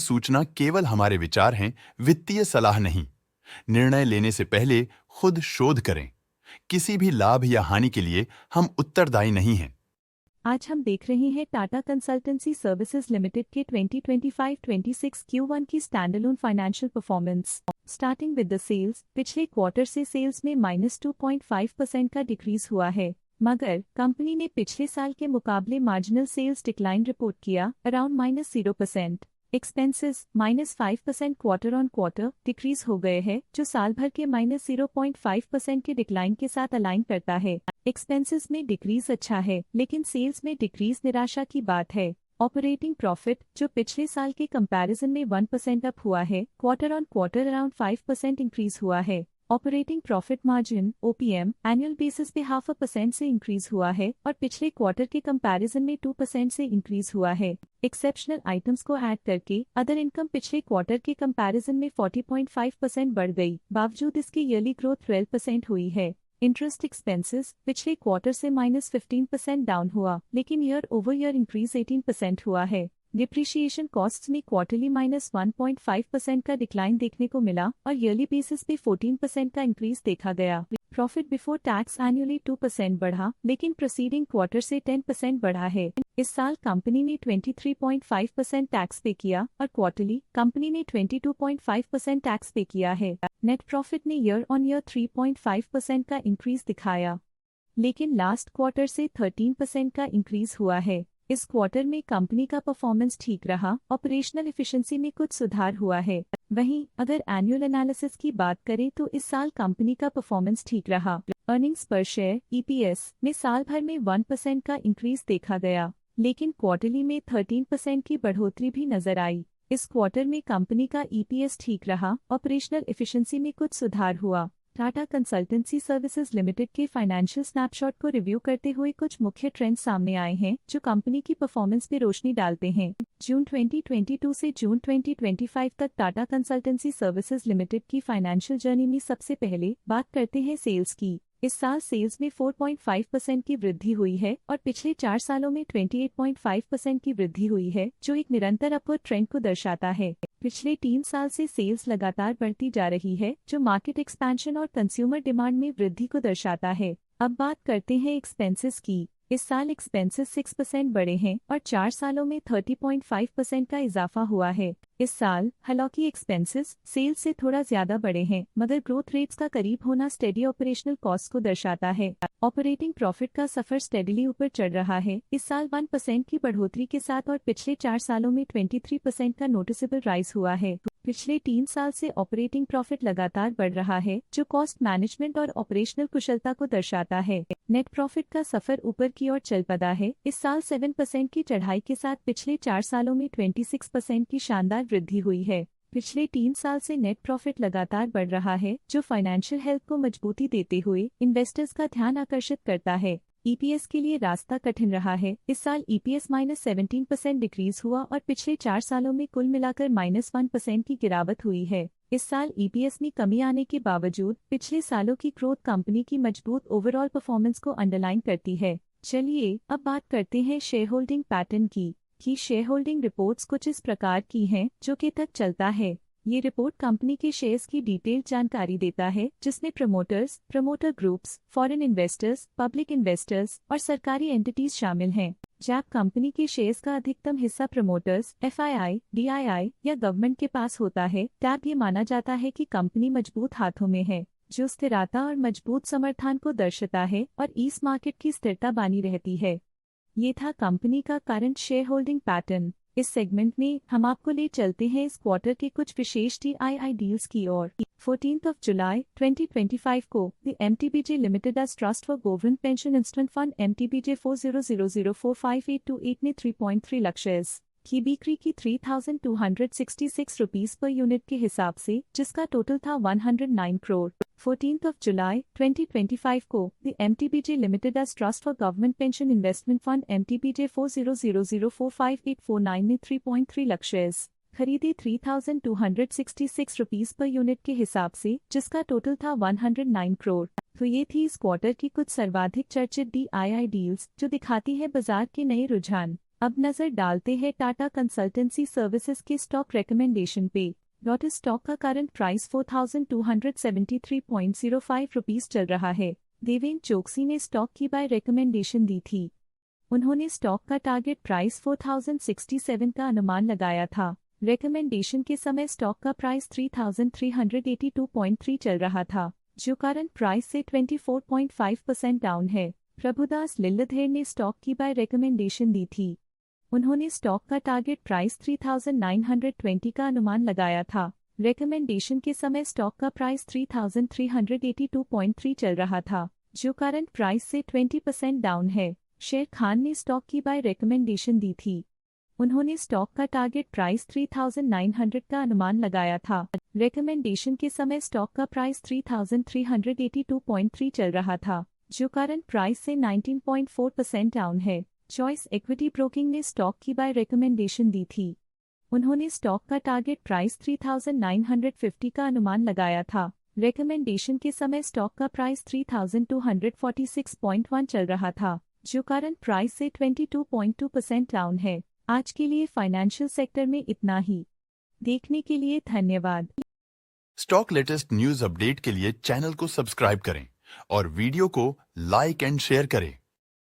सूचना केवल हमारे विचार हैं, वित्तीय सलाह नहीं। निर्णय लेने से पहले खुद शोध करें। किसी भी लाभ या हानि के लिए हम उत्तरदायी नहीं हैं। आज हम देख रहे हैं टाटा कंसल्टेंसी सर्विसेज लिमिटेड के 2025-26 Q1 की standalone financial performance. Starting with the sales, पिछले क्वार्टर से सेल्स में -2.5% का डिक्रीज हुआ है, मगर कंपनी ने पिछले साल के मुकाबले मार्जिनल सेल्स डिक्लाइन रिपोर्ट किया, around -0%। Expenses -5% quarter on quarter decrease हो गए हैं, जो साल भर के -0.5% के डिक्लाइन के साथ अलाइन करता है। एक्सपेंसेस में डिक्रीज अच्छा है, लेकिन सेल्स में डिक्रीज निराशा की बात है। ऑपरेटिंग प्रॉफिट, जो पिछले साल के कंपैरिजन में 1% अप हुआ है, quarter on quarter around 5% increase हुआ है। Operating profit margin (OPM) annual basis पे 0.5% से इंक्रीज हुआ है और पिछले क्वार्टर के कंपैरिजन में 2% से इंक्रीज हुआ है। एक्सेप्शनल आइटम्स को ऐड करके अदर इनकम पिछले क्वार्टर के कंपैरिजन में 40.5% बढ़ गई, बावजूद इसकी ईयरली ग्रोथ 12% हुई है। इंटरेस्ट एक्सपेंसेस पिछले क्वार्टर से -15% डाउन हुआ, लेकिन ईयर ओवर ईयर इंक्रीज 18% हुआ है। डिप्रिशिएशन कॉस्ट्स में क्वार्टरली -1.5% का डिक्लाइन देखने को मिला और ईयरली बेसिस पे 14% का इंक्रीज देखा गया। प्रॉफिट बिफोर टैक्स एनुअली 2% बढ़ा, लेकिन प्रीसीडिंग क्वार्टर से 10% बढ़ा है। इस साल कंपनी ने 23.5% टैक्स पे किया और क्वार्टरली कंपनी ने 22.5% टैक्स पे किया है। नेट प्रॉफिट ने ईयर ऑन ईयर 3.5% का इंक्रीज दिखाया, लेकिन लास्ट क्वार्टर से 13% का इंक्रीज हुआ है। इस क्वार्टर में कंपनी का परफॉर्मेंस ठीक रहा, ऑपरेशनल एफिशिएंसी में कुछ सुधार हुआ है। वहीं अगर एनुअल एनालिसिस की बात करें तो इस साल कंपनी का परफॉर्मेंस ठीक रहा। अर्निंग्स पर शेयर (EPS) में साल भर में 1% का इंक्रीज देखा गया, लेकिन क्वार्टरली में 13% की बढ़ोतरी भी नजर आई। इस क्वार्टर में कंपनी का EPS ठीक रहा, ऑपरेशनल एफिशिएंसी में कुछ सुधार हुआ। टाटा कंसल्टेंसी सर्विसेज लिमिटेड के फाइनेंशियल स्नैपशॉट को रिव्यू करते हुए कुछ मुख्य ट्रेंड्स सामने आए हैं जो कंपनी की परफॉर्मेंस पे रोशनी डालते हैं। जून 2022 से जून 2025 तक टाटा कंसल्टेंसी सर्विसेज लिमिटेड की फाइनेंशियल जर्नी में सबसे पहले बात करते हैं सेल्स की। इस साल सेल्स में 4.5% की वृद्धि हुई है और पिछले 4 सालों में 28.5% की वृद्धि हुई है, जो एक निरंतर अपवर्ड ट्रेंड को दर्शाता है। पिछले 3 साल से सेल्स लगातार बढ़ती जा रही है, जो मार्केट एक्सपेंशन और कंज्यूमर डिमांड में वृद्धि को दर्शाता है। अब बात करते हैं एक्सपेंसेस की। इस साल एक्सपेंसेस 6% बढ़े हैं और 4 सालों में 30.5% का इजाफा हुआ है। इस साल हालांकि एक्सपेंसेस सेल्स से थोड़ा ज्यादा बढ़े हैं, मगर ग्रोथ रेट्स का करीब होना स्टेडी ऑपरेशनल कॉस्ट को दर्शाता है। ऑपरेटिंग प्रॉफिट का सफर स्टेडीली ऊपर चढ़ रहा है, इस साल 1% की बढ़ोतरी के साथ और पिछले 4 सालों में 23% का नोटिसेबल राइज हुआ है। पिछले 3 साल से ऑपरेटिंग प्रॉफिट लगातार बढ़ रहा है, जो कॉस्ट मैनेजमेंट और ऑपरेशनल कुशलता को दर्शाता है। नेट प्रॉफिट का सफर ऊपर की ओर चल पड़ा है, इस साल 7% की चढ़ाई के साथ पिछले 4 सालों में 26% की शानदार वृद्धि हुई है। पिछले 3 साल से नेट प्रॉफिट लगातार बढ़ रहा है, जो फाइनेंशियल हेल्थ को मजबूती देते हुए इन्वेस्टर्स का ध्यान आकर्षित करता है। EPS के लिए रास्ता कठिन रहा है, इस साल EPS -17% डिक्रीज हुआ और पिछले 4 सालों में कुल मिलाकर -1% की गिरावट हुई है। इस साल EPS में कमी आने के बावजूद पिछले सालों की ग्रोथ कंपनी की मजबूत ओवरऑल परफॉर्मेंस को अंडरलाइन करती है। चलिए अब बात करते हैं शेयर होल्डिंग पैटर्न की। शेयर होल्डिंग रिपोर्ट्स कुछ इस प्रकार की हैं जो के तक चलता है। ये रिपोर्ट कंपनी के शेयर्स की डिटेल्ड जानकारी देता है, जिसमें promoters, promoter groups, foreign investors, public investors और सरकारी एंटिटीज शामिल हैं। जब कंपनी के शेयर्स का अधिकतम हिस्सा प्रमोटर्स, FII, DII या गवर्नमेंट के पास होता है, तब ये माना जाता है कि कंपनी मजबूत हाथों में है, जो स्थिरता और मजबूत समर्थन को दर्शाता है और इस मार्केट की स्थिरता बनी रहती है। ये था कंपनी का करंट शेयर होल्डिंग पैटर्न। इस सेगमेंट में हम आपको ले चलते हैं इस क्वार्टर के कुछ विशेष DII डील्स की ओर। 14 जुलाई 2025 को the MTBJ limited as trust for government pension instant fund MTBJ 4000045828 ने 3.3 लाख शेयर्स की बिक्री की 3,266 रुपीस पर यूनिट के हिसाब से, जिसका टोटल था 109 करोड़। 14 जुलाई 2025 को the MTBJ limited as trust for government pension investment fund MTBJ 4000045849 ने 3.3 लाख शेयर्स खरीदे 3,266 रुपीस पर यूनिट के हिसाब से, जिसका टोटल था 109 करोड़। तो ये थी इस क्वार्टर की कुछ सर्वाधिक चर्चित DII डील्स, जो दिखाती है बाजार के नए रुझान। अब नजर डालते हैं टाटा कंसल्टेंसी सर्विसेज के स्टॉक रिकमेंडेशन पे। डॉट स्टॉक का करंट प्राइस 4273.05 रुपीस चल रहा है। देवेंद्र चोकसी ने स्टॉक की बाय रिकमेंडेशन दी थी। उन्होंने स्टॉक का टारगेट प्राइस 4067 का अनुमान लगाया था। रिकमेंडेशन के समय स्टॉक का प्राइस 3382.3 चल रहा था, जो करंट प्राइस से 24.5% डाउन है। प्रभुदास लिल्लधेर ने स्टॉक की बाय रिकमेंडेशन दी थी। उन्होंने स्टॉक का टारगेट प्राइस 3920 का अनुमान लगाया था। रिकमेंडेशन के समय स्टॉक का प्राइस 3382.3 चल रहा था, जो करंट प्राइस से 20% डाउन है। शेर खान ने स्टॉक की बाय रिकमेंडेशन दी थी। उन्होंने स्टॉक का टारगेट प्राइस 3900 का अनुमान लगाया था। रिकमेंडेशन के समय स्टॉक का प्राइस 3382.3 चल रहा था, जो करंट प्राइस से 19.4% डाउन है। चॉइस इक्विटी ब्रोकिंग ने स्टॉक की बाय रिकमेंडेशन दी थी। उन्होंने स्टॉक का टारगेट प्राइस 3950 का अनुमान लगाया था। रिकमेंडेशन के समय स्टॉक का प्राइस 3246.1 चल रहा था, जो करंट प्राइस से 22.2% डाउन है। आज के लिए फाइनेंशियल सेक्टर में इतना ही। देखने के लिए धन्यवाद। स्टॉक लेटेस्ट न्यूज अपडेट के लिए चैनल को सब्सक्राइब करें और वीडियो को लाइक एंड शेयर करें।